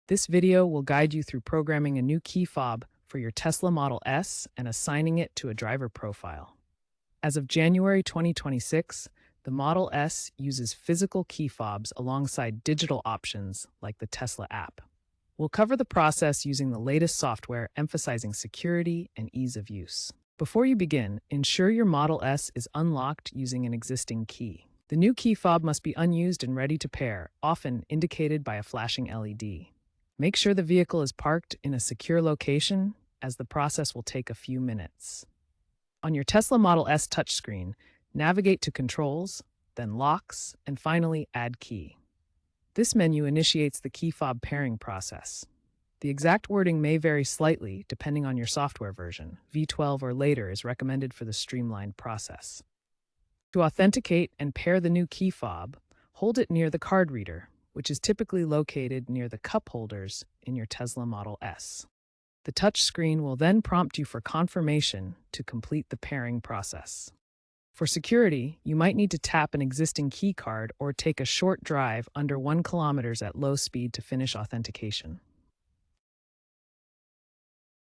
This video will guide you through programming a new key fob for your Tesla Model S and assigning it to a driver profile. As of January 2026, the Model S uses physical key fobs alongside digital options like the Tesla app. We'll cover the process using the latest software, emphasizing security and ease of use. Before you begin, ensure your Model S is unlocked using an existing key. The new key fob must be unused and ready to pair, often indicated by a flashing LED. Make sure the vehicle is parked in a secure location, as the process will take a few minutes. On your Tesla Model S touchscreen, navigate to Controls, then Locks, and finally Add Key. This menu initiates the key fob pairing process. The exact wording may vary slightly depending on your software version. V12 or later is recommended for the streamlined process. To authenticate and pair the new key fob, hold it near the card reader, which is typically located near the cup holders in your Tesla Model S. The touch screen will then prompt you for confirmation to complete the pairing process. For security, you might need to tap an existing key card or take a short drive under 1 kilometer at low speed to finish authentication.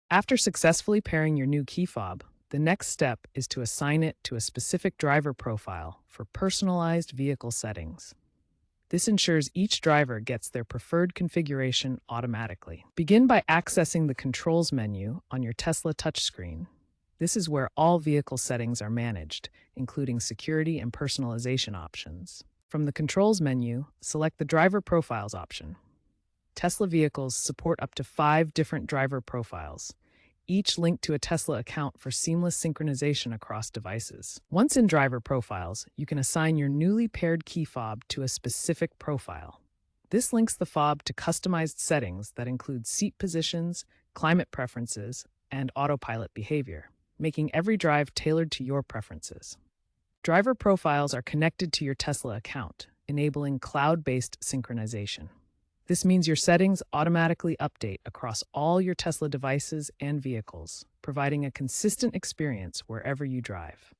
After successfully pairing your new key fob, the next step is to assign it to a specific driver profile for personalized vehicle settings. This ensures each driver gets their preferred configuration automatically. Begin by accessing the Controls menu on your Tesla touchscreen. This is where all vehicle settings are managed, including security and personalization options. From the Controls menu, select the Driver Profiles option. Tesla vehicles support up to 5 different driver profiles, each linked to a Tesla account for seamless synchronization across devices. Once in driver profiles, you can assign your newly paired key fob to a specific profile. This links the fob to customized settings that include seat positions, climate preferences, and autopilot behavior, making every drive tailored to your preferences. Driver profiles are connected to your Tesla account, enabling cloud-based synchronization. This means your settings automatically update across all your Tesla devices and vehicles, providing a consistent experience wherever you drive.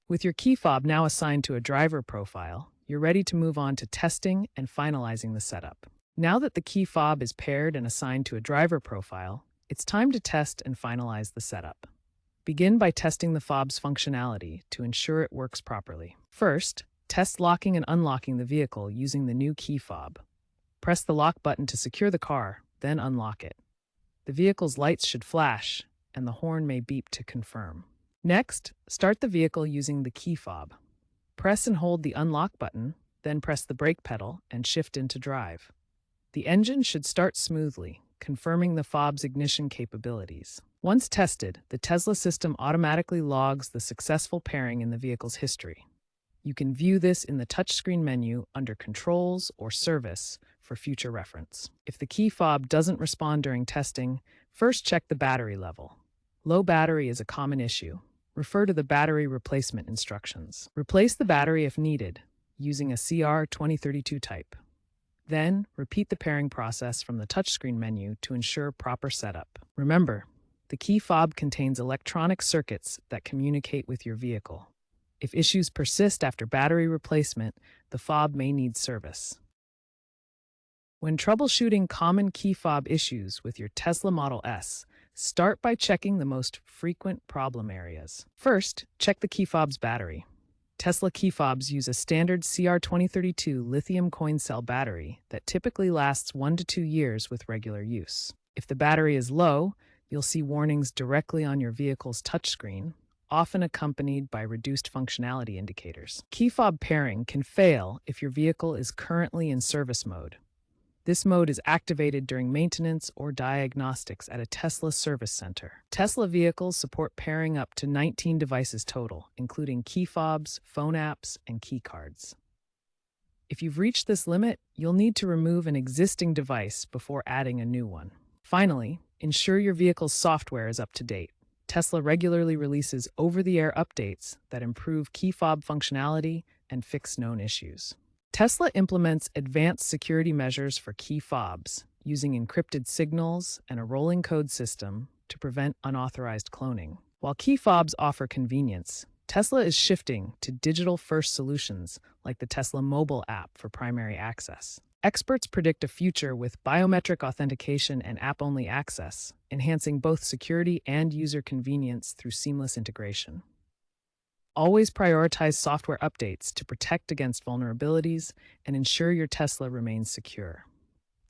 With your key fob now assigned to a driver profile, you're ready to move on to testing and finalizing the setup. Now that the key fob is paired and assigned to a driver profile, it's time to test and finalize the setup. Begin by testing the fob's functionality to ensure it works properly. First, test locking and unlocking the vehicle using the new key fob. Press the lock button to secure the car, then unlock it. The vehicle's lights should flash, and the horn may beep to confirm. Next, start the vehicle using the key fob. Press and hold the unlock button, then press the brake pedal and shift into drive. The engine should start smoothly, confirming the fob's ignition capabilities. Once tested, the Tesla system automatically logs the successful pairing in the vehicle's history. You can view this in the touchscreen menu under Controls or Service for future reference. If the key fob doesn't respond during testing, first check the battery level. Low battery is a common issue. Refer to the battery replacement instructions. Replace the battery if needed, using a CR2032 type. Then, repeat the pairing process from the touchscreen menu to ensure proper setup. Remember, the key fob contains electronic circuits that communicate with your vehicle. If issues persist after battery replacement, the fob may need service. When troubleshooting common key fob issues with your Tesla Model S, start by checking the most frequent problem areas. First, check the key fob's battery. Tesla key fobs use a standard CR2032 lithium coin cell battery that typically lasts 1 to 2 years with regular use. If the battery is low, you'll see warnings directly on your vehicle's touchscreen, often accompanied by reduced functionality indicators. Key fob pairing can fail if your vehicle is currently in service mode. This mode is activated during maintenance or diagnostics at a Tesla service center. Tesla vehicles support pairing up to 19 devices total, including key fobs, phone apps, and key cards. If you've reached this limit, you'll need to remove an existing device before adding a new one. Finally, ensure your vehicle's software is up to date. Tesla regularly releases over-the-air updates that improve key fob functionality and fix known issues. Tesla implements advanced security measures for key fobs, using encrypted signals and a rolling code system to prevent unauthorized cloning. While key fobs offer convenience, Tesla is shifting to digital-first solutions like the Tesla mobile app for primary access. Experts predict a future with biometric authentication and app-only access, enhancing both security and user convenience through seamless integration. Always prioritize software updates to protect against vulnerabilities and ensure your Tesla remains secure.